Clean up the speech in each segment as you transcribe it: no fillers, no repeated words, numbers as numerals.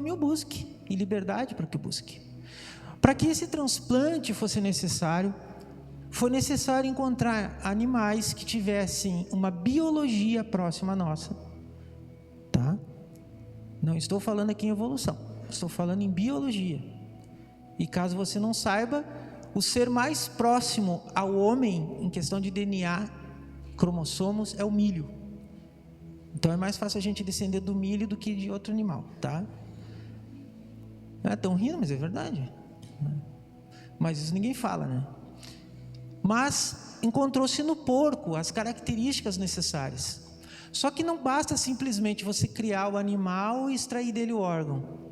homem o busque, e liberdade para que o busque. Para que esse transplante fosse necessário, foi necessário encontrar animais que tivessem uma biologia próxima à nossa, tá? Não estou falando aqui em evolução, estou falando em biologia. E caso você não saiba, o ser mais próximo ao homem em questão de DNA, cromossomos, é o milho. Então é mais fácil a gente descender do milho do que de outro animal, tá? Estão rindo, mas é verdade. Mas isso ninguém fala, né? Mas encontrou-se no porco as características necessárias. Só que não basta simplesmente você criar o animal e extrair dele o órgão.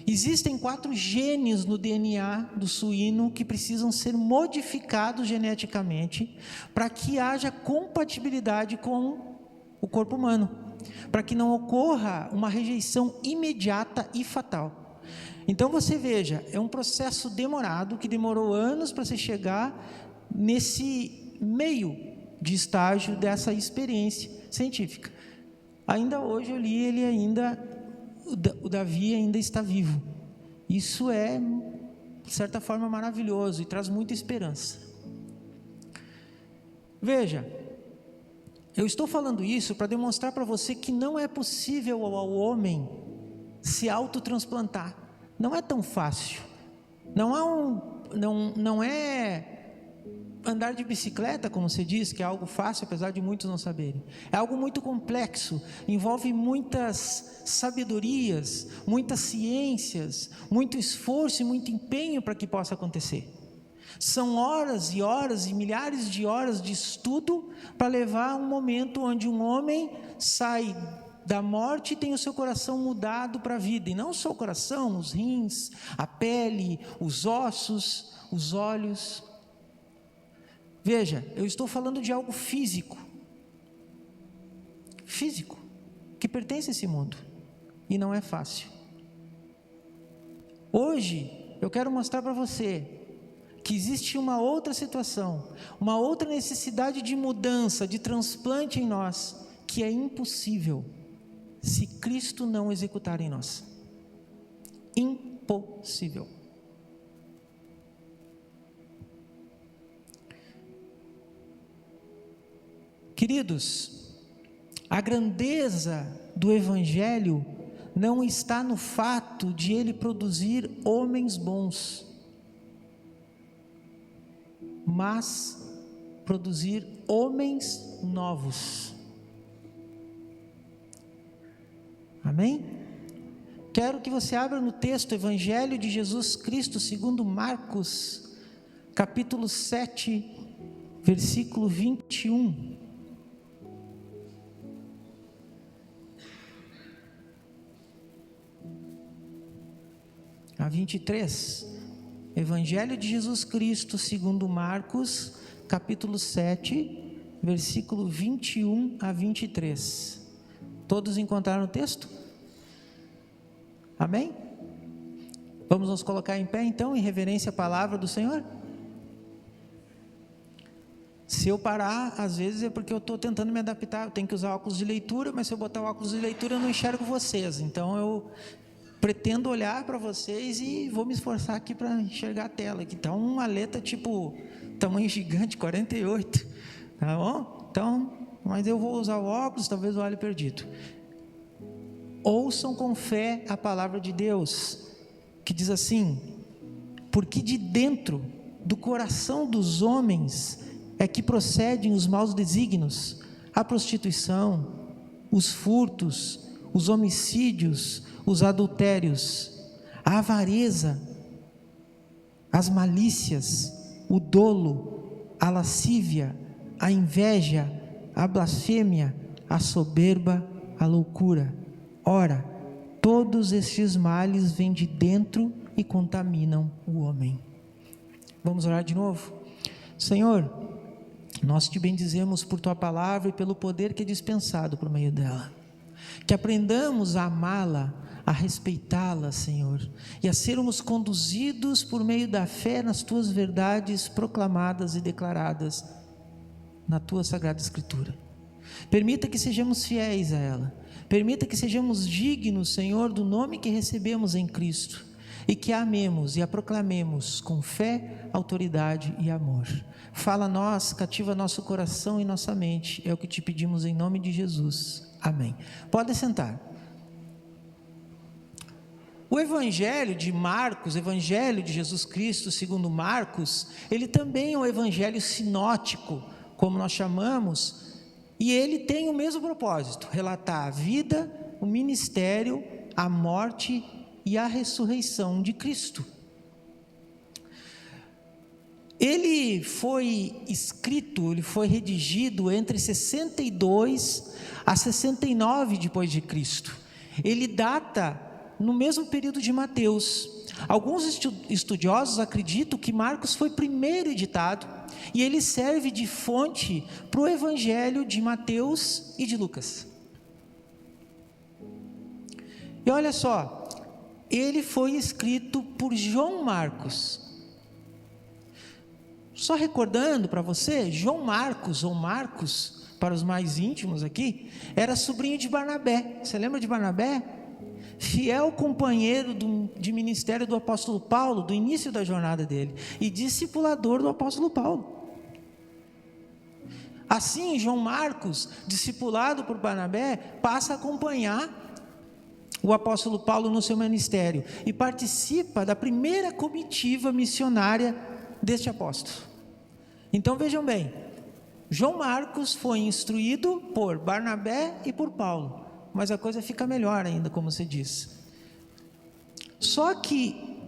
Existem 4 genes no DNA do suíno que precisam ser modificados geneticamente para que haja compatibilidade com o corpo humano, para que não ocorra uma rejeição imediata e fatal. Então você veja, é um processo demorado, que demorou anos para se chegar nesse meio de estágio dessa experiência científica. Ainda hoje eu li, o Davi ainda está vivo. Isso é, de certa forma, maravilhoso e traz muita esperança. Veja, eu estou falando isso para demonstrar para você que não é possível ao homem se autotransplantar. Não é tão fácil. Não é andar de bicicleta, como você diz, que é algo fácil, apesar de muitos não saberem. É algo muito complexo, envolve muitas sabedorias, muitas ciências, muito esforço e muito empenho para que possa acontecer. São horas e horas e milhares de horas de estudo para levar a um momento onde um homem sai da morte e tem o seu coração mudado para a vida. E não só o coração, os rins, a pele, os ossos, os olhos. Veja, eu estou falando de algo físico, que pertence a esse mundo, e não é fácil. Hoje, eu quero mostrar para você que existe uma outra situação, uma outra necessidade de mudança, de transplante em nós, que é impossível se Cristo não executar em nós. Impossível. Queridos, a grandeza do Evangelho não está no fato de ele produzir homens bons, mas produzir homens novos. Amém? Quero que você abra no texto Evangelho de Jesus Cristo segundo Marcos, capítulo 7, versículo 21. A 23, Evangelho de Jesus Cristo segundo Marcos, capítulo 7, versículo 21 a 23. Todos encontraram o texto? Amém? Vamos nos colocar em pé então, em reverência à palavra do Senhor? Se eu parar, às vezes é porque eu estou tentando me adaptar, eu tenho que usar óculos de leitura, mas se eu botar o óculos de leitura eu não enxergo vocês, então eu pretendo olhar para vocês e vou me esforçar aqui para enxergar a tela, que está uma letra tipo, tamanho gigante, 48, tá bom? Então, mas eu vou usar o óculos, talvez eu olhe perdido. Ouçam com fé a palavra de Deus, que diz assim: porque de dentro do coração dos homens é que procedem os maus desígnios, a prostituição, os furtos, os homicídios, os adultérios, a avareza, as malícias, o dolo, a lascívia, a inveja, a blasfêmia, a soberba, a loucura. Ora, todos estes males vêm de dentro e contaminam o homem. Vamos orar de novo? Senhor, nós te bendizemos por tua palavra e pelo poder que é dispensado por meio dela. Que aprendamos a amá-la, a respeitá-la, Senhor, e a sermos conduzidos por meio da fé nas tuas verdades proclamadas e declaradas na tua Sagrada Escritura. Permita que sejamos fiéis a ela. Permita que sejamos dignos, Senhor, do nome que recebemos em Cristo e que a amemos e a proclamemos com fé, autoridade e amor. Fala a nós, cativa nosso coração e nossa mente, é o que te pedimos em nome de Jesus. Amém. Pode sentar. O Evangelho de Marcos, o Evangelho de Jesus Cristo segundo Marcos, ele também é um evangelho sinótico, como nós chamamos, e ele tem o mesmo propósito, relatar a vida, o ministério, a morte e a ressurreição de Cristo. Ele foi escrito, ele foi redigido entre 62 a 69 depois de Cristo. Ele data no mesmo período de Mateus. Alguns estudiosos acreditam que Marcos foi primeiro editado e ele serve de fonte para o Evangelho de Mateus e de Lucas. E olha só, ele foi escrito por João Marcos. Só recordando para você, João Marcos, ou Marcos, para os mais íntimos aqui, era sobrinho de Barnabé. Você lembra de Barnabé? Fiel companheiro de ministério do apóstolo Paulo, do início da jornada dele, e discipulador do apóstolo Paulo. Assim, João Marcos, discipulado por Barnabé, passa a acompanhar o apóstolo Paulo no seu ministério e participa da primeira comitiva missionária deste apóstolo. Então vejam bem, João Marcos foi instruído por Barnabé e por Paulo, mas a coisa fica melhor ainda, como se diz. Só que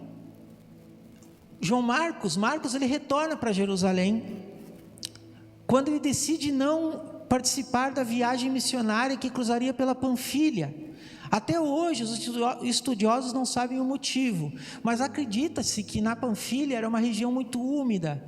João Marcos ele retorna para Jerusalém quando ele decide não participar da viagem missionária que cruzaria pela Panfilha. Até hoje os estudiosos não sabem o motivo, mas acredita-se que na Panfilha era uma região muito úmida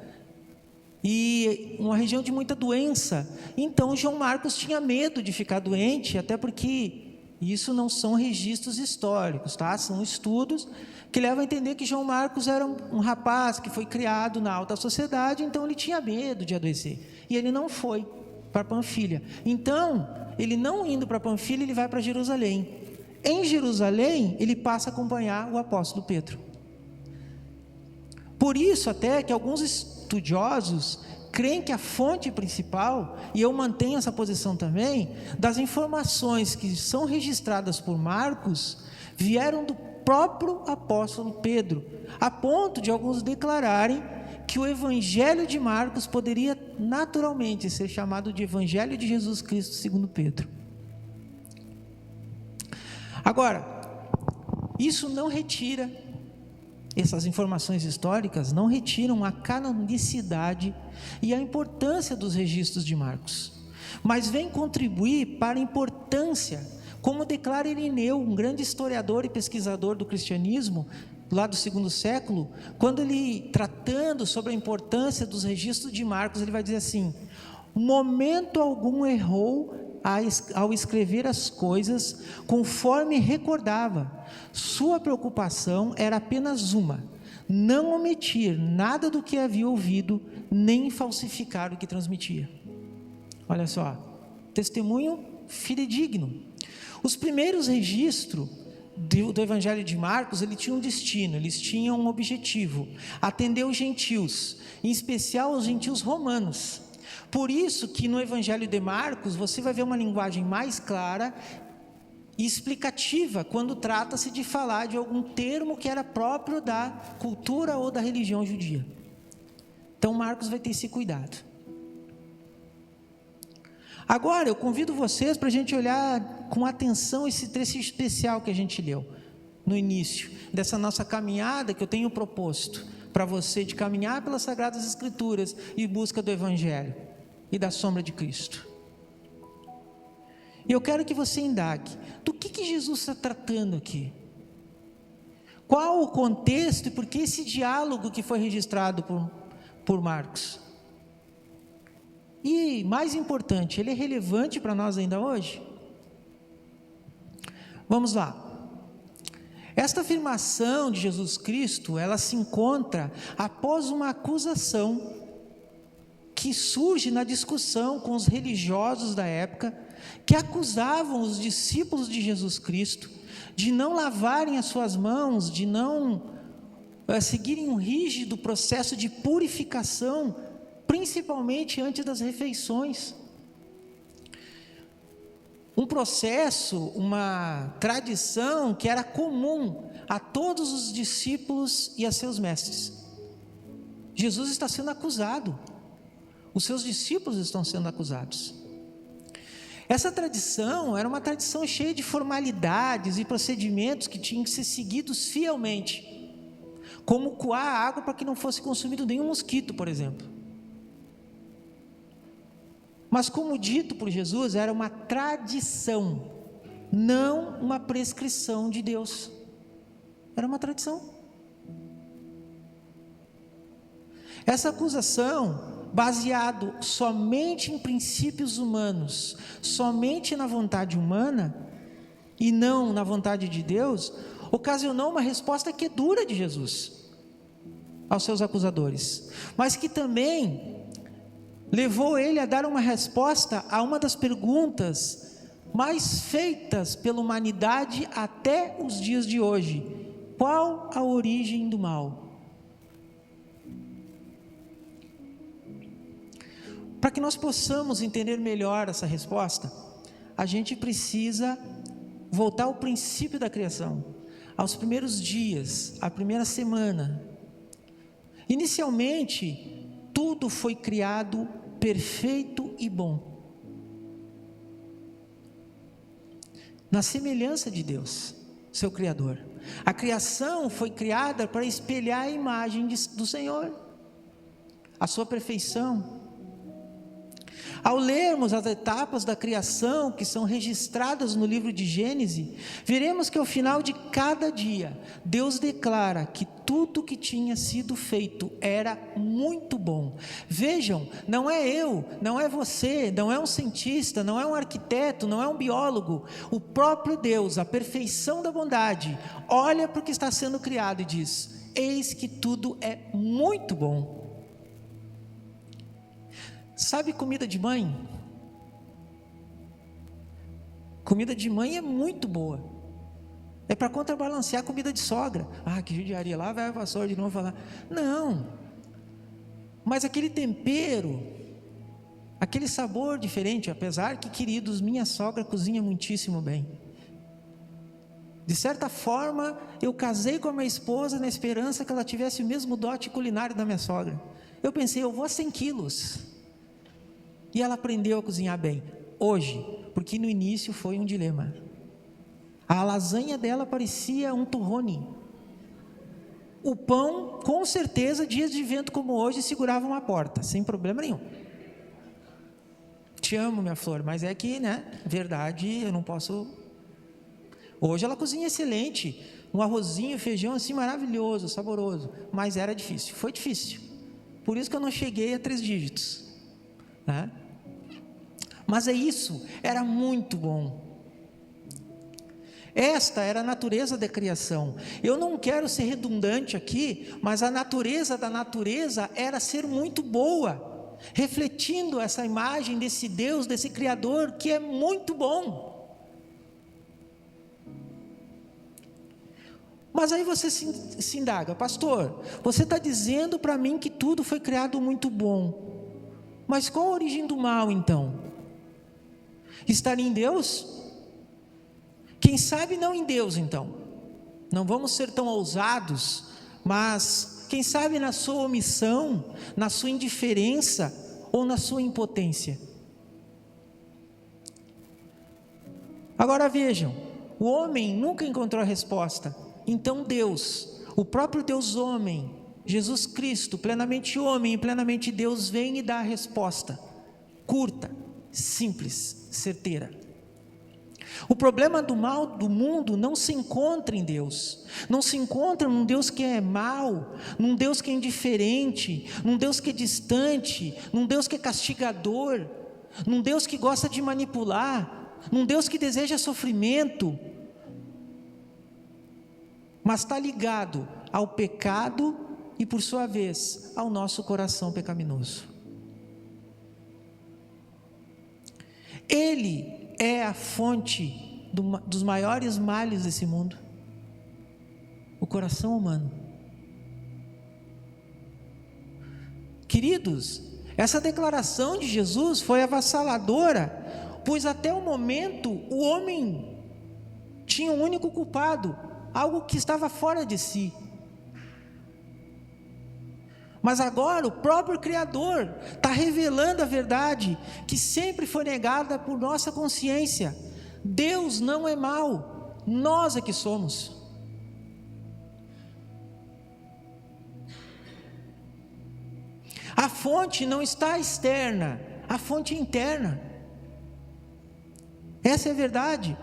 e uma região de muita doença. Então João Marcos tinha medo de ficar doente, até porque isso não são registros históricos, tá? São estudos que levam a entender que João Marcos era um rapaz que foi criado na alta sociedade, então ele tinha medo de adoecer, e ele não foi para Panfilha. Então, ele não indo para Panfilha, ele vai para Jerusalém. Em Jerusalém, ele passa a acompanhar o apóstolo Pedro. Por isso até que alguns estudiosos creem que a fonte principal, e eu mantenho essa posição também, das informações que são registradas por Marcos, vieram do próprio apóstolo Pedro, a ponto de alguns declararem que o Evangelho de Marcos poderia naturalmente ser chamado de Evangelho de Jesus Cristo segundo Pedro. Agora, isso não retira, essas informações históricas não retiram a canonicidade e a importância dos registros de Marcos, mas vem contribuir para a importância, como declara Irineu, um grande historiador e pesquisador do cristianismo, lá do segundo século, quando ele, tratando sobre a importância dos registros de Marcos, ele vai dizer assim: momento algum errou ao escrever as coisas conforme recordava. Sua preocupação era apenas uma: não omitir nada do que havia ouvido, nem falsificar o que transmitia. Olha só, testemunho fidedigno. Os primeiros registros do Evangelho de Marcos, ele tinha um destino, eles tinham um objetivo: atender os gentios, em especial os gentios romanos. Por isso que no Evangelho de Marcos você vai ver uma linguagem mais clara e explicativa quando trata-se de falar de algum termo que era próprio da cultura ou da religião judia. Então Marcos vai ter esse cuidado. Agora eu convido vocês para a gente olhar com atenção esse trecho especial que a gente leu no início dessa nossa caminhada que eu tenho proposto para você, de caminhar pelas Sagradas Escrituras em busca do Evangelho e da sombra de Cristo. E eu quero que você indague: do que Jesus está tratando aqui? Qual o contexto e por que esse diálogo que foi registrado por Marcos? E mais importante, ele é relevante para nós ainda hoje? Vamos lá. Esta afirmação de Jesus Cristo, ela se encontra após uma acusação que surge na discussão com os religiosos da época que acusavam os discípulos de Jesus Cristo de não lavarem as suas mãos, de não seguirem um rígido processo de purificação, principalmente antes das refeições. Um processo, uma tradição que era comum a todos os discípulos e a seus mestres. Jesus está sendo acusado, os seus discípulos estão sendo acusados. Essa tradição era uma tradição cheia de formalidades e procedimentos que tinham que ser seguidos fielmente, como coar a água para que não fosse consumido nenhum mosquito, por exemplo. Mas, como dito por Jesus, era uma tradição, não uma prescrição de Deus. Era uma tradição. Essa acusação, baseado somente em princípios humanos, somente na vontade humana e não na vontade de Deus, ocasionou uma resposta que é dura de Jesus aos seus acusadores, mas que também levou ele a dar uma resposta a uma das perguntas mais feitas pela humanidade até os dias de hoje: qual a origem do mal? Para que nós possamos entender melhor essa resposta, a gente precisa voltar ao princípio da criação, aos primeiros dias, à primeira semana. Inicialmente, tudo foi criado perfeito e bom, na semelhança de Deus, seu Criador. A criação foi criada para espelhar a imagem do Senhor, a sua perfeição. Ao lermos as etapas da criação que são registradas no livro de Gênesis, veremos que ao final de cada dia, Deus declara que tudo que tinha sido feito era muito bom. Vejam, não é eu, não é você, não é um cientista, não é um arquiteto, não é um biólogo. O próprio Deus, a perfeição da bondade, olha para o que está sendo criado e diz: eis que tudo é muito bom. Sabe comida de mãe? Comida de mãe é muito boa. É para contrabalancear a comida de sogra. Ah, que judiaria, lá vai a vassoura de novo falar. Não. Mas aquele tempero, aquele sabor diferente, apesar que, queridos, minha sogra cozinha muitíssimo bem. De certa forma, eu casei com a minha esposa na esperança que ela tivesse o mesmo dote culinário da minha sogra. Eu pensei, eu vou a 100 quilos. E ela aprendeu a cozinhar bem, hoje, porque no início foi um dilema. A lasanha dela parecia um torrone. O pão, com certeza, dias de vento como hoje, segurava uma porta, sem problema nenhum. Te amo, minha flor, mas é que, verdade, eu não posso... Hoje ela cozinha excelente, um arrozinho, feijão assim maravilhoso, saboroso, mas era difícil, foi difícil. Por isso que eu não cheguei a 3 dígitos. Mas é isso, era muito bom. Esta era a natureza da criação. Eu não quero ser redundante aqui, mas a natureza da natureza era ser muito boa, refletindo essa imagem desse Deus, desse Criador que é muito bom. Mas aí você se indaga: pastor, você está dizendo para mim que tudo foi criado muito bom, mas qual a origem do mal então? Estaria em Deus? Quem sabe não em Deus então. Não vamos ser tão ousados, mas quem sabe na sua omissão, na sua indiferença ou na sua impotência. Agora vejam, o homem nunca encontrou a resposta. Então Deus, o próprio Deus homem, Jesus Cristo, plenamente homem e plenamente Deus, vem e dá a resposta, curta, simples, certeira. O problema do mal do mundo não se encontra em Deus, não se encontra num Deus que é mau, num Deus que é indiferente, num Deus que é distante, num Deus que é castigador, num Deus que gosta de manipular, num Deus que deseja sofrimento, mas está ligado ao pecado e, por sua vez, ao nosso coração pecaminoso. Ele é a fonte dos maiores males desse mundo? O coração humano. Queridos, essa declaração de Jesus foi avassaladora, pois até o momento o homem tinha um único culpado, algo que estava fora de si. Mas agora o próprio Criador está revelando a verdade que sempre foi negada por nossa consciência. Deus não é mau, nós é que somos. A fonte não está externa, a fonte é interna. Essa é a verdade.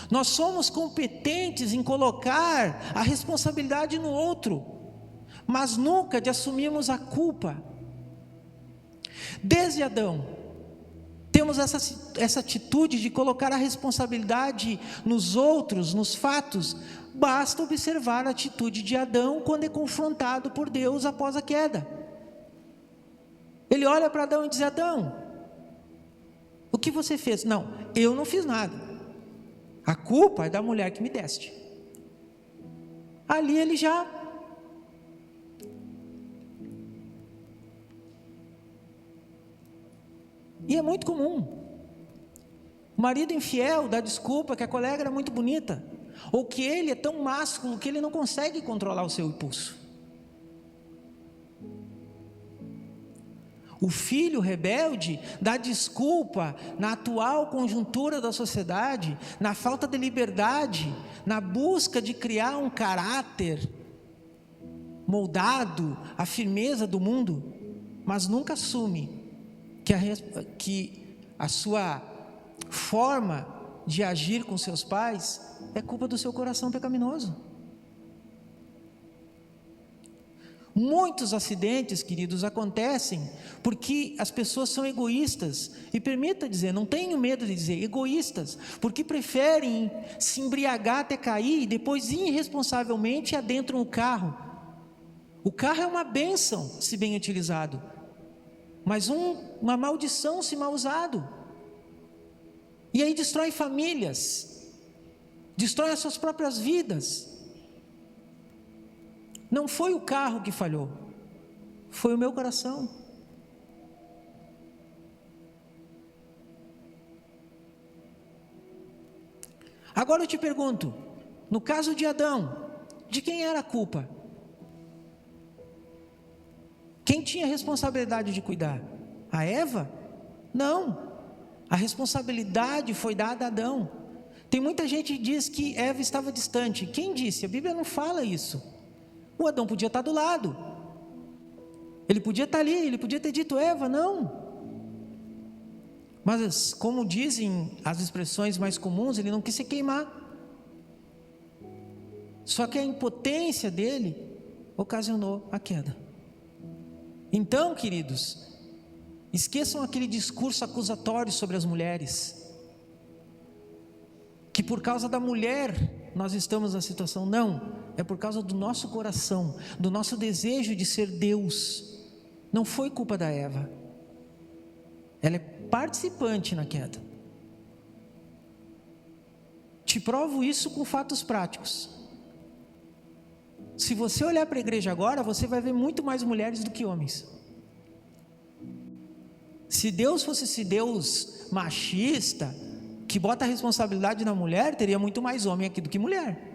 Nós somos competentes em colocar a responsabilidade no outro, mas nunca de assumirmos a culpa. Desde Adão, temos essa atitude de colocar a responsabilidade nos outros, nos fatos. Basta observar a atitude de Adão quando é confrontado por Deus após a queda. Ele olha para Adão e diz: Adão, o que você fez? Não, eu não fiz nada. A culpa é da mulher que me deste. Ali ele já... E é muito comum. O marido infiel dá desculpa que a colega era muito bonita, ou que ele é tão másculo que ele não consegue controlar o seu impulso. O filho rebelde dá desculpa na atual conjuntura da sociedade, na falta de liberdade, na busca de criar um caráter moldado à firmeza do mundo, mas nunca assume que a sua forma de agir com seus pais é culpa do seu coração pecaminoso. Muitos acidentes, queridos, acontecem porque as pessoas são egoístas, e permita dizer, não tenho medo de dizer, egoístas, porque preferem se embriagar até cair e depois irresponsavelmente adentram o carro. O carro é uma bênção se bem utilizado, mas uma maldição se mal usado. E aí destrói famílias, destrói as suas próprias vidas. Não foi o carro que falhou, foi o meu coração. Agora eu te pergunto, no caso de Adão, de quem era a culpa? Quem tinha a responsabilidade de cuidar? A Eva? Não, a responsabilidade foi dada a Adão. Tem muita gente que diz que Eva estava distante. Quem disse? A Bíblia não fala isso. O Adão podia estar do lado, ele podia estar ali, ele podia ter dito: Eva, não. Mas como dizem as expressões mais comuns, ele não quis se queimar. Só que a impotência dele ocasionou a queda. Então, queridos, esqueçam aquele discurso acusatório sobre as mulheres, que por causa da mulher nós estamos na situação. Não, é por causa do nosso coração, do nosso desejo de ser Deus. Não foi culpa da Eva, ela é participante na queda. Te provo isso com fatos práticos. Se você olhar para a igreja agora, você vai ver muito mais mulheres do que homens. Se Deus fosse esse Deus machista, que bota a responsabilidade na mulher, teria muito mais homem aqui do que mulher.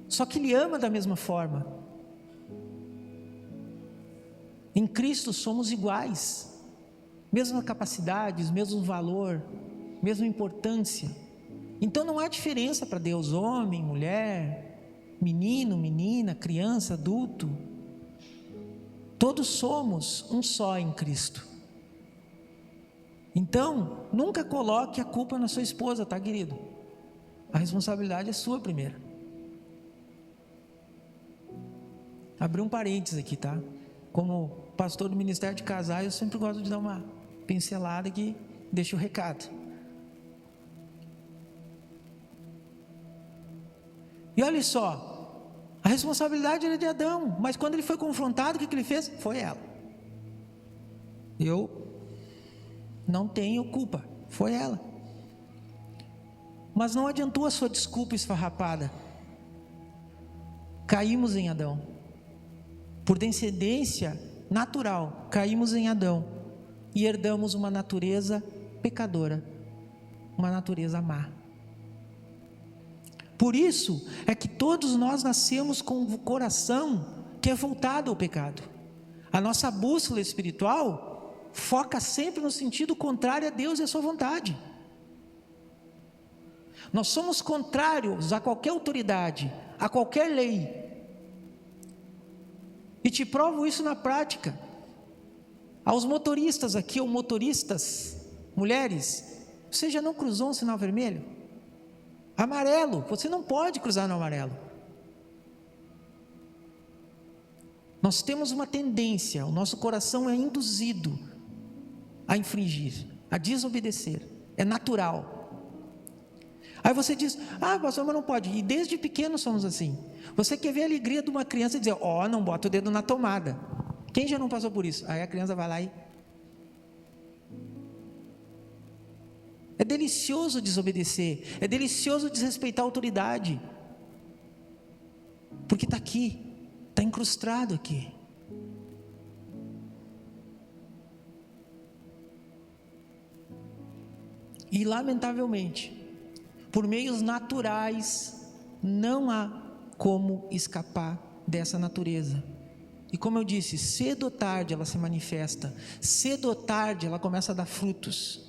Só que Ele ama da mesma forma. Em Cristo somos iguais, mesmas capacidades, mesmo valor, mesma importância. Então não há diferença para Deus, homem, mulher, menino, menina, criança, adulto. Todos somos um só em Cristo. Então, nunca coloque a culpa na sua esposa, tá, querido? A responsabilidade é sua primeiro. Abri um parênteses aqui, tá? Como pastor do Ministério de Casais, eu sempre gosto de dar uma pincelada que deixa o recado. E olha só, a responsabilidade era de Adão, mas quando ele foi confrontado, o que ele fez? Foi ela. Eu não tenho culpa, foi ela. Mas não adiantou a sua desculpa esfarrapada. Caímos em Adão. Por descendência natural, caímos em Adão e herdamos uma natureza pecadora, uma natureza má. Por isso é que todos nós nascemos com um coração que é voltado ao pecado. A nossa bússola espiritual foca sempre no sentido contrário a Deus e a sua vontade. Nós somos contrários a qualquer autoridade, a qualquer lei. E te provo isso na prática. Aos motoristas aqui, ou motoristas, mulheres, você já não cruzou um sinal vermelho? Amarelo, você não pode cruzar no amarelo. Nós temos uma tendência, o nosso coração é induzido a infringir, a desobedecer, é natural. Aí você diz, pastor, mas não pode. E desde pequeno somos assim. Você quer ver a alegria de uma criança e dizer, não bota o dedo na tomada. Quem já não passou por isso? Aí a criança vai lá e... É delicioso desobedecer, é delicioso desrespeitar a autoridade. Porque está aqui, está incrustado aqui. E lamentavelmente, por meios naturais, não há como escapar dessa natureza. E como eu disse, cedo ou tarde ela se manifesta, cedo ou tarde ela começa a dar frutos.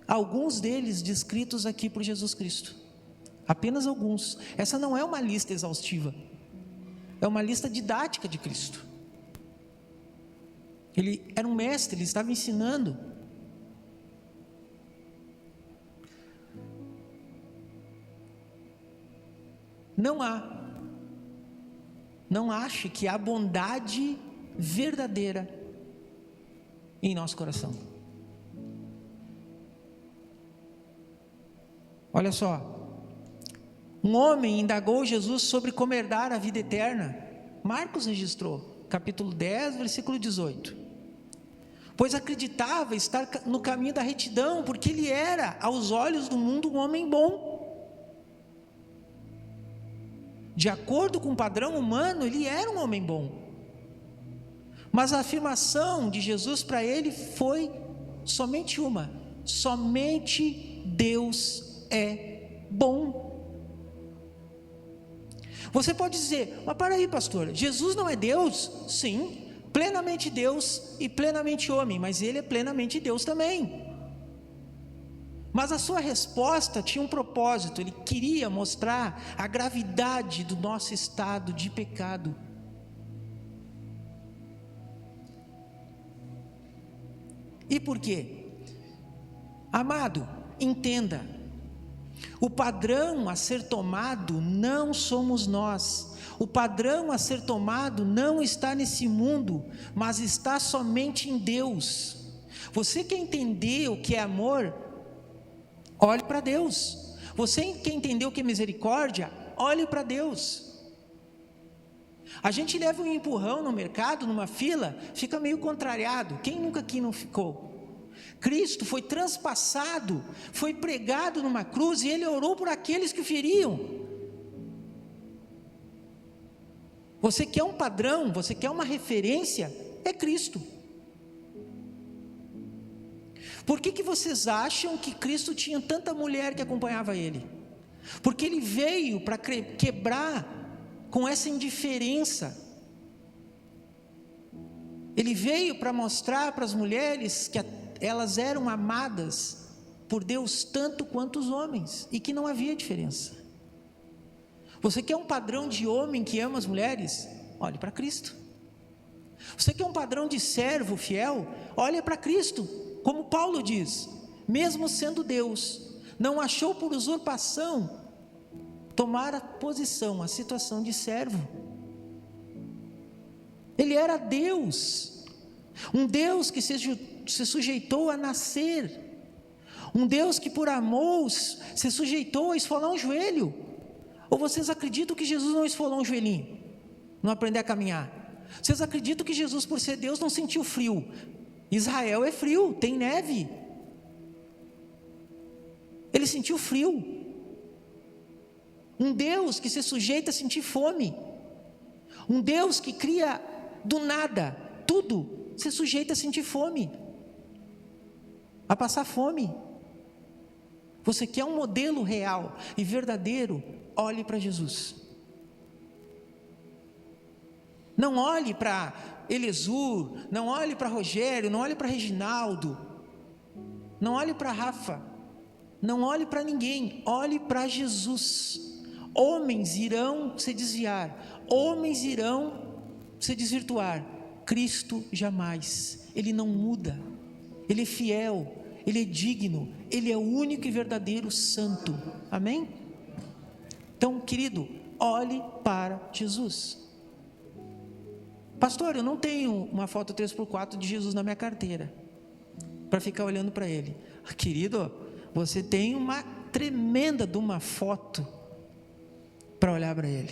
Alguns deles descritos aqui por Jesus Cristo, apenas alguns. Essa não é uma lista exaustiva, é uma lista didática de Cristo. Ele era um mestre, ele estava ensinando. Não ache que há bondade verdadeira em nosso coração. Olha só, um homem indagou Jesus sobre como herdar a vida eterna. Marcos registrou, capítulo 10, versículo 18. Pois acreditava estar no caminho da retidão, porque ele era, aos olhos do mundo, um homem bom. De acordo com o padrão humano, ele era um homem bom. Mas a afirmação de Jesus para ele foi somente uma: somente Deus é bom. Você pode dizer, mas para aí, pastor, Jesus não é Deus? Sim, plenamente Deus e plenamente homem, mas ele é plenamente Deus também. Mas a sua resposta tinha um propósito, ele queria mostrar a gravidade do nosso estado de pecado. E por quê? Amado, entenda, o padrão a ser tomado não somos nós, o padrão a ser tomado não está nesse mundo, mas está somente em Deus. Você quer entender o que é amor? Olhe para Deus. Você quer entender o que é misericórdia? Olhe para Deus. A gente leva um empurrão no mercado, numa fila, fica meio contrariado. Quem nunca aqui não ficou? Cristo foi transpassado, foi pregado numa cruz e ele orou por aqueles que o feriam. Você quer um padrão, você quer uma referência? É Cristo. Por que vocês acham que Cristo tinha tanta mulher que acompanhava ele? Porque ele veio para quebrar com essa indiferença. Ele veio para mostrar para as mulheres que elas eram amadas por Deus tanto quanto os homens e que não havia diferença. Você quer um padrão de homem que ama as mulheres? Olhe para Cristo. Você quer um padrão de servo fiel? Olhe para Cristo. Como Paulo diz, mesmo sendo Deus, não achou por usurpação tomar a posição, a situação de servo. Ele era Deus, um Deus que se sujeitou a nascer, um Deus que por amor se sujeitou a esfolar um joelho. Ou vocês acreditam que Jesus não esfolou um joelhinho, não aprendeu a caminhar? Vocês acreditam que Jesus, por ser Deus, não sentiu frio? Israel é frio, tem neve. Ele sentiu frio. Um Deus que se sujeita a sentir fome. Um Deus que cria do nada, tudo, se sujeita a sentir fome, a passar fome. Você quer um modelo real e verdadeiro? Olhe para Jesus. Não olhe para Elesur, não olhe para Rogério, não olhe para Reginaldo, não olhe para Rafa, não olhe para ninguém, olhe para Jesus. Homens irão se desviar, homens irão se desvirtuar, Cristo jamais. Ele não muda, Ele é fiel, Ele é digno, Ele é o único e verdadeiro santo, amém? Então, querido, olhe para Jesus. Pastor, eu não tenho uma foto 3x4 de Jesus na minha carteira, para ficar olhando para Ele. Querido, você tem uma tremenda de uma foto, para olhar para Ele.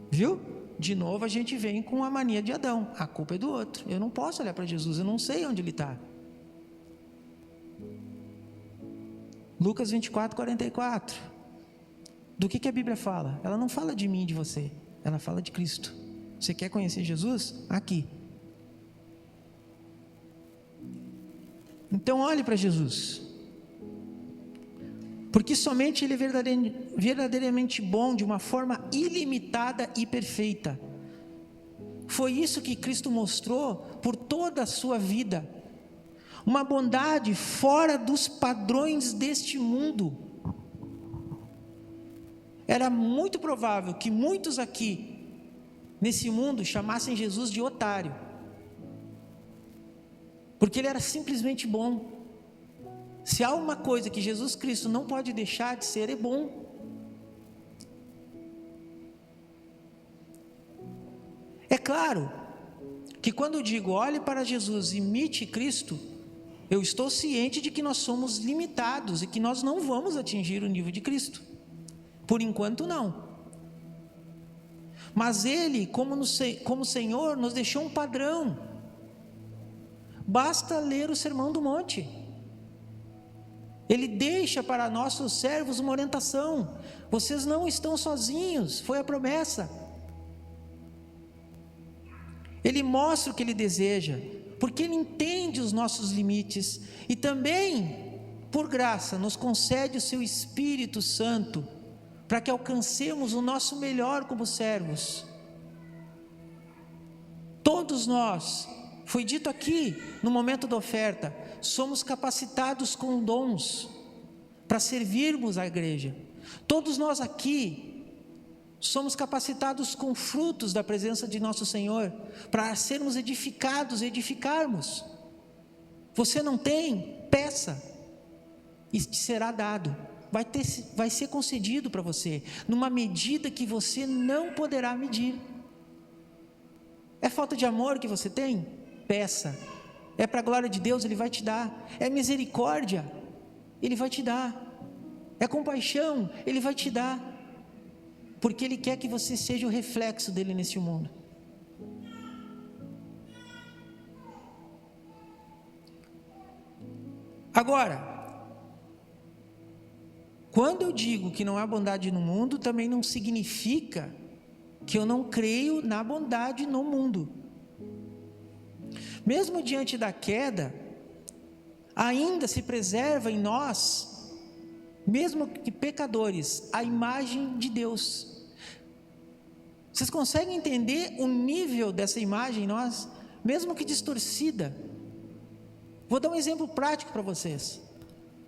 Viu? De novo a gente vem com a mania de Adão, a culpa é do outro, eu não posso olhar para Jesus, eu não sei onde Ele está. Lucas 24:44, do que a Bíblia fala? Ela não fala de mim e de você, ela fala de Cristo. Você quer conhecer Jesus? Aqui. Então olhe para Jesus, porque somente Ele é verdadeiramente bom, de uma forma ilimitada e perfeita. Foi isso que Cristo mostrou por toda a sua vida, uma bondade fora dos padrões deste mundo. Era muito provável que muitos aqui nesse mundo chamassem Jesus de otário, porque Ele era simplesmente bom. Se há uma coisa que Jesus Cristo não pode deixar de ser, é bom. É claro que quando eu digo olhe para Jesus, imite Cristo, eu estou ciente de que nós somos limitados e que nós não vamos atingir o nível de Cristo. Por enquanto não. Mas Ele, como Senhor, nos deixou um padrão. Basta ler o Sermão do Monte. Ele deixa para nossos servos uma orientação. Vocês não estão sozinhos, foi a promessa. Ele mostra o que Ele deseja, porque Ele entende os nossos limites e também, por graça, nos concede o seu Espírito Santo para que alcancemos o nosso melhor como servos. Todos nós, foi dito aqui no momento da oferta, somos capacitados com dons para servirmos a igreja. Todos nós aqui somos capacitados com frutos da presença de nosso Senhor para sermos edificados e edificarmos. Você não tem? Peça e te será dado. Vai ser concedido para você numa medida que você não poderá medir. É falta de amor que você tem? Peça. É para a glória de Deus, Ele vai te dar. É misericórdia, Ele vai te dar. É compaixão, Ele vai te dar. Porque Ele quer que você seja o reflexo dEle nesse mundo. Agora, quando eu digo que não há bondade no mundo, também não significa que eu não creio na bondade no mundo. Mesmo diante da queda, ainda se preserva em nós, mesmo que pecadores, a imagem de Deus. Vocês conseguem entender o nível dessa imagem em nós, mesmo que distorcida? Vou dar um exemplo prático para vocês.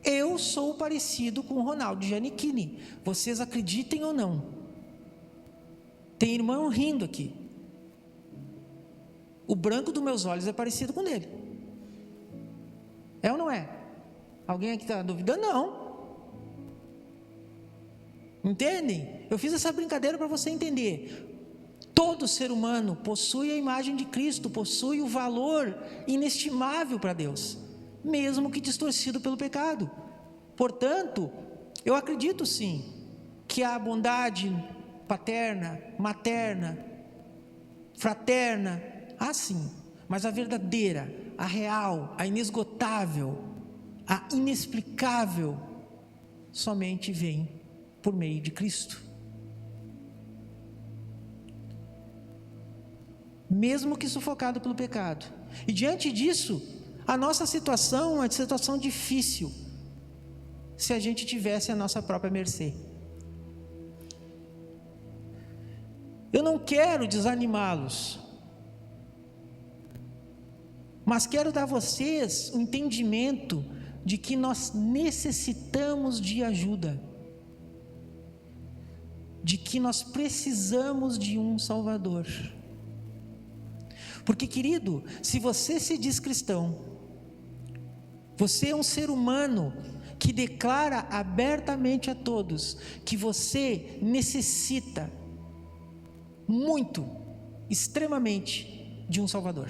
Eu sou parecido com o Ronaldo Giannichini, vocês acreditem ou não. Tem irmão rindo aqui. O branco dos meus olhos é parecido com o dele. É ou não é? Alguém aqui está duvidando? Não. Entendem? Eu fiz essa brincadeira para você entender. Todo ser humano possui a imagem de Cristo, possui o valor inestimável para Deus, mesmo que distorcido pelo pecado. Portanto, eu acredito sim, que a bondade paterna, materna, fraterna, sim, mas a verdadeira, a real, a inesgotável, a inexplicável, somente vem por meio de Cristo. Mesmo que sufocado pelo pecado. E diante disso, a nossa situação é uma situação difícil, se a gente tivesse a nossa própria mercê. Eu não quero desanimá-los, mas quero dar a vocês um entendimento de que nós necessitamos de ajuda, de que nós precisamos de um Salvador. Porque, querido, se você se diz cristão, você é um ser humano que declara abertamente a todos que você necessita muito, extremamente, de um Salvador.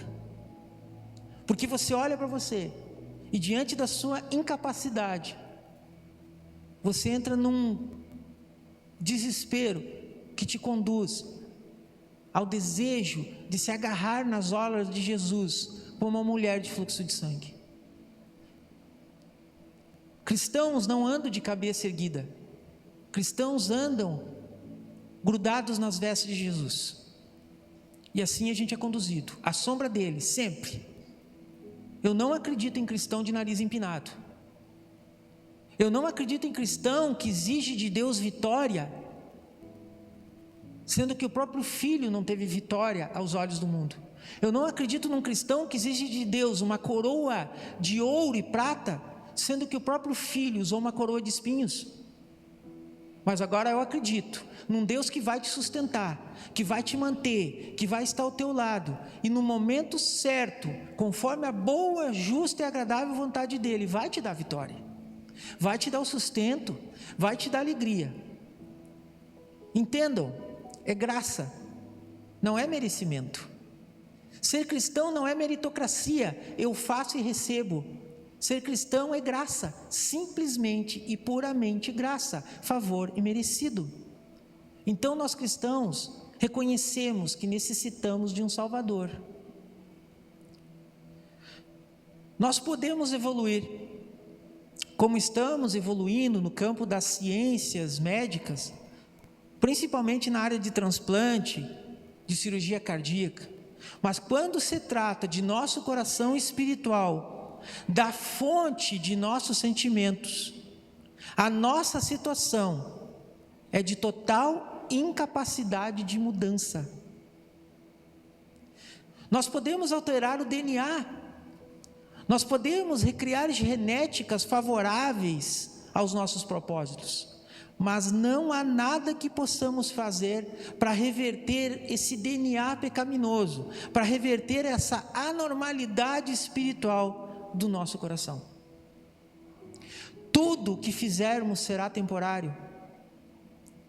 Porque você olha para você e, diante da sua incapacidade, você entra num desespero que te conduz ao desejo de se agarrar nas orlas de Jesus, como uma mulher de fluxo de sangue. Cristãos não andam de cabeça erguida. Cristãos andam grudados nas vestes de Jesus. E assim a gente é conduzido, à sombra dele, sempre. Eu não acredito em cristão de nariz empinado. Eu não acredito em cristão que exige de Deus vitória, sendo que o próprio Filho não teve vitória aos olhos do mundo. Eu não acredito num cristão que exige de Deus uma coroa de ouro e prata, sendo que o próprio Filho usou uma coroa de espinhos. Mas agora eu acredito num Deus que vai te sustentar, que vai te manter, que vai estar ao teu lado, e no momento certo, conforme a boa, justa e agradável vontade dele, vai te dar vitória, vai te dar o sustento, vai te dar alegria. Entendam, é graça, não é merecimento. Ser cristão não é meritocracia, eu faço e recebo. Ser cristão é graça, simplesmente e puramente graça, favor imerecido. Então nós cristãos reconhecemos que necessitamos de um Salvador. Nós podemos evoluir, como estamos evoluindo no campo das ciências médicas, principalmente na área de transplante, de cirurgia cardíaca. Mas quando se trata de nosso coração espiritual, da fonte de nossos sentimentos, a nossa situação é de total incapacidade de mudança. Nós podemos alterar o DNA, nós podemos recriar genéticas favoráveis aos nossos propósitos, mas não há nada que possamos fazer para reverter esse DNA pecaminoso, para reverter essa anormalidade espiritual do nosso coração. Tudo o que fizermos será temporário,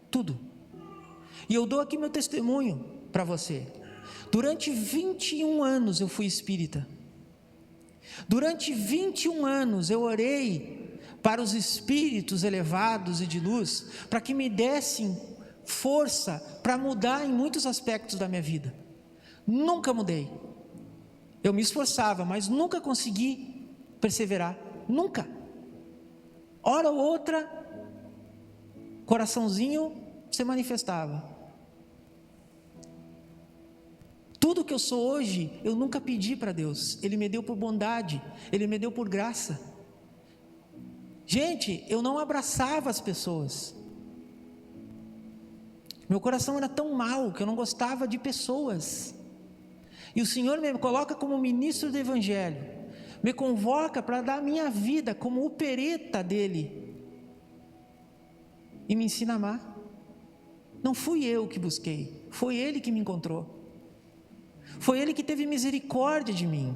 tudo. E eu dou aqui meu testemunho para você. Durante 21 anos eu fui espírita. Durante 21 anos eu orei para os espíritos elevados e de luz, para que me dessem força para mudar em muitos aspectos da minha vida. Nunca mudei. Eu me esforçava, mas nunca consegui perseverar, nunca. Hora ou outra, coraçãozinho se manifestava. Tudo que eu sou hoje, eu nunca pedi para Deus, Ele me deu por bondade, Ele me deu por graça. Gente, eu não abraçava as pessoas. Meu coração era tão mau que eu não gostava de pessoas. E o Senhor me coloca como ministro do Evangelho, me convoca para dar a minha vida como opereta dele, e me ensina a amar. Não fui eu que busquei, foi Ele que me encontrou, foi Ele que teve misericórdia de mim.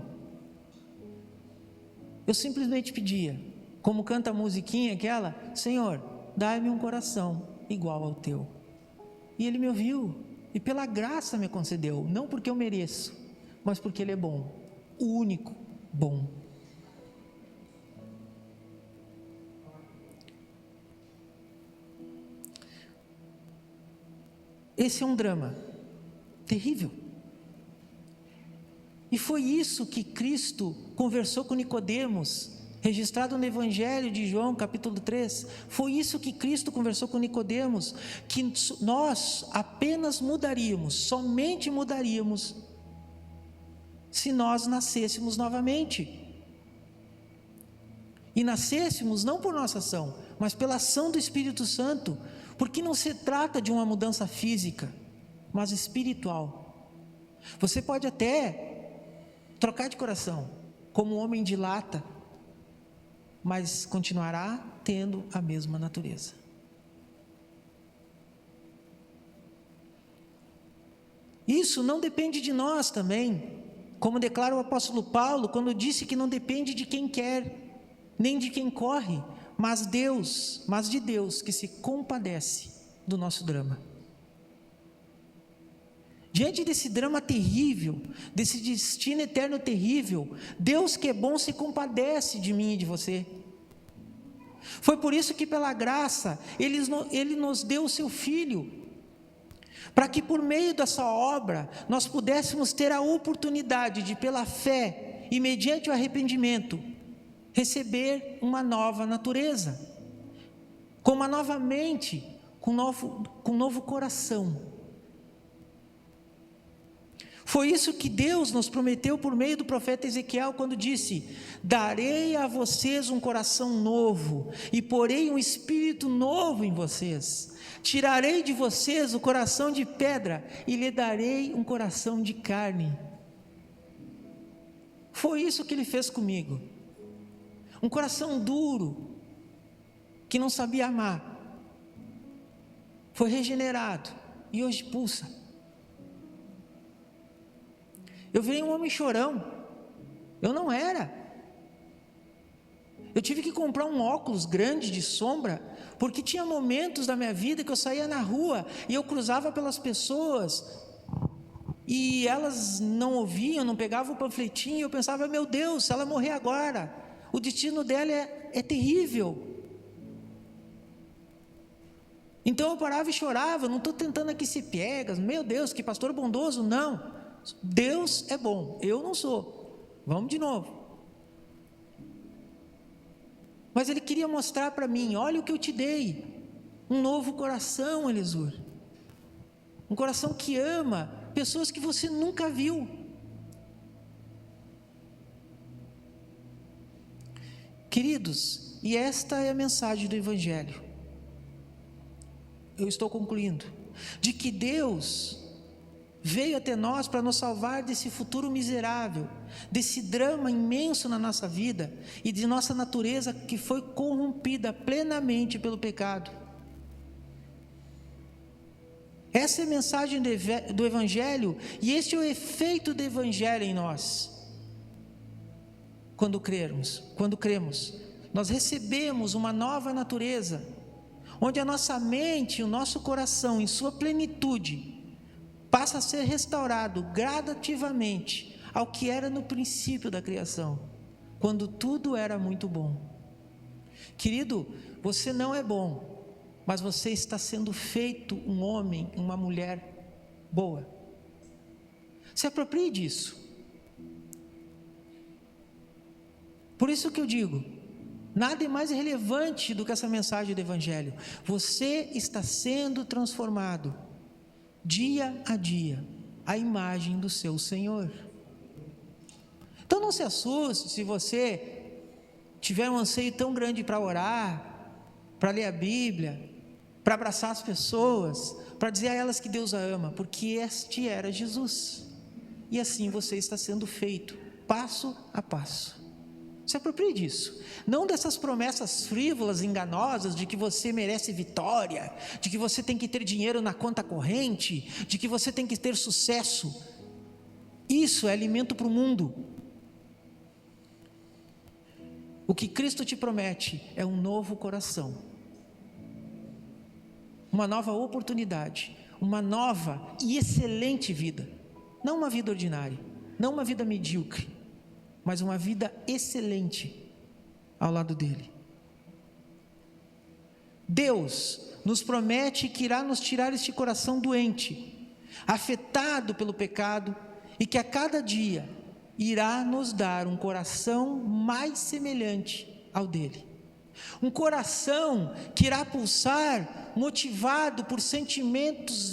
Eu simplesmente pedia, como canta a musiquinha aquela: Senhor, dai-me um coração igual ao teu. E Ele me ouviu, e pela graça me concedeu, não porque eu mereço, mas porque Ele é bom, o único bom. Esse é um drama terrível. E foi isso que Cristo conversou com Nicodemos registrado no Evangelho de João, capítulo 3. Foi isso que Cristo conversou com Nicodemos, que nós apenas mudaríamos, somente mudaríamos, se nós nascêssemos novamente. E nascêssemos não por nossa ação, mas pela ação do Espírito Santo, porque não se trata de uma mudança física, mas espiritual. Você pode até trocar de coração, como um homem de lata, mas continuará tendo a mesma natureza. Isso não depende de nós também, como declara o apóstolo Paulo, quando disse que não depende de quem quer, nem de quem corre, mas de Deus que se compadece do nosso drama. Diante desse drama terrível, desse destino eterno terrível, Deus que é bom se compadece de mim e de você. Foi por isso que pela graça, Ele nos deu o seu Filho, para que por meio dessa obra, nós pudéssemos ter a oportunidade de, pela fé e mediante o arrependimento, receber uma nova natureza, com uma nova mente, com um novo coração. Foi isso que Deus nos prometeu por meio do profeta Ezequiel, quando disse: darei a vocês um coração novo, e porei um espírito novo em vocês, tirarei de vocês o coração de pedra, e lhe darei um coração de carne. Foi isso que Ele fez comigo. Um coração duro, que não sabia amar, foi regenerado, e hoje pulsa. Eu virei um homem chorão. Eu não era. Eu tive que comprar um óculos grande de sombra, porque tinha momentos da minha vida que eu saía na rua e eu cruzava pelas pessoas e elas não ouviam, não pegavam o panfletinho, e eu pensava: meu Deus, se ela morrer agora, o destino dela é terrível. Então eu parava e chorava. Não estou tentando aqui ser piegas, meu Deus, que pastor bondoso, não. Deus é bom, eu não sou. Vamos de novo. Mas Ele queria mostrar para mim: olha o que eu te dei, um novo coração, Elisur, um coração que ama pessoas que você nunca viu. Queridos, e esta é a mensagem do Evangelho. Eu estou concluindo, de que Deus veio até nós para nos salvar desse futuro miserável, desse drama imenso na nossa vida e de nossa natureza que foi corrompida plenamente pelo pecado. Essa é a mensagem do Evangelho, e esse é o efeito do Evangelho em nós. Quando cremos, nós recebemos uma nova natureza, onde a nossa mente e o nosso coração, em sua plenitude, passa a ser restaurado gradativamente ao que era no princípio da criação, quando tudo era muito bom. Querido, você não é bom, mas você está sendo feito um homem, uma mulher boa. Se aproprie disso. Por isso que eu digo, nada é mais relevante do que essa mensagem do Evangelho. Você está sendo transformado dia a dia, a imagem do seu Senhor. Então não se assuste se você tiver um anseio tão grande para orar, para ler a Bíblia, para abraçar as pessoas, para dizer a elas que Deus a ama, porque este era Jesus, e assim você está sendo feito, passo a passo. Se aproprie disso, não dessas promessas frívolas, enganosas, de que você merece vitória, de que você tem que ter dinheiro na conta corrente, de que você tem que ter sucesso. Isso é alimento para o mundo. O que Cristo te promete é um novo coração, uma nova oportunidade, uma nova e excelente vida, não uma vida ordinária, não uma vida medíocre, mas uma vida excelente ao lado dele. Deus nos promete que irá nos tirar este coração doente, afetado pelo pecado, e que a cada dia irá nos dar um coração mais semelhante ao dele. Um coração que irá pulsar motivado por sentimentos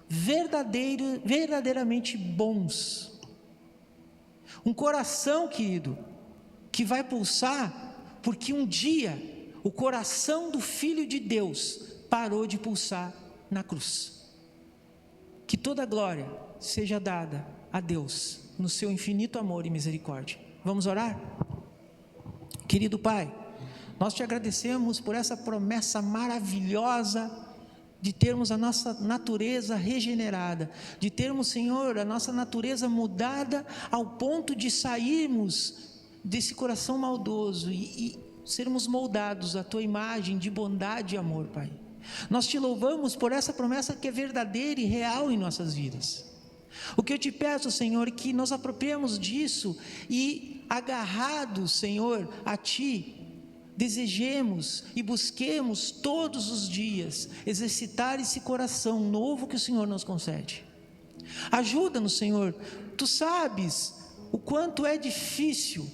verdadeiramente bons. Um coração, querido, que vai pulsar porque um dia o coração do Filho de Deus parou de pulsar na cruz. Que toda glória seja dada a Deus no seu infinito amor e misericórdia. Vamos orar? Querido Pai, nós te agradecemos por essa promessa maravilhosa de termos a nossa natureza regenerada, de termos, Senhor, a nossa natureza mudada ao ponto de sairmos desse coração maldoso e sermos moldados à Tua imagem de bondade e amor, Pai. Nós te louvamos por essa promessa que é verdadeira e real em nossas vidas. O que eu te peço, Senhor, é que nós apropriemos disso e, agarrados, Senhor, a Ti, desejemos e busquemos todos os dias exercitar esse coração novo que o Senhor nos concede. Ajuda-nos, Senhor. Tu sabes o quanto é difícil,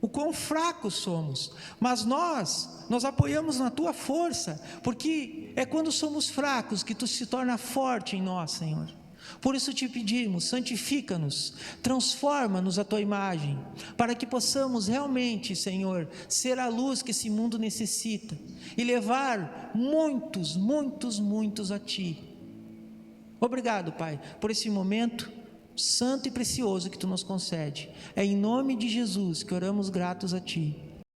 o quão fracos somos, mas nós apoiamos na Tua força, porque é quando somos fracos que Tu se torna forte em nós, Senhor. Por isso te pedimos, santifica-nos, transforma-nos à Tua imagem, para que possamos realmente, Senhor, ser a luz que esse mundo necessita e levar muitos a Ti. Obrigado, Pai, por esse momento santo e precioso que Tu nos concede. É em nome de Jesus que oramos gratos a Ti.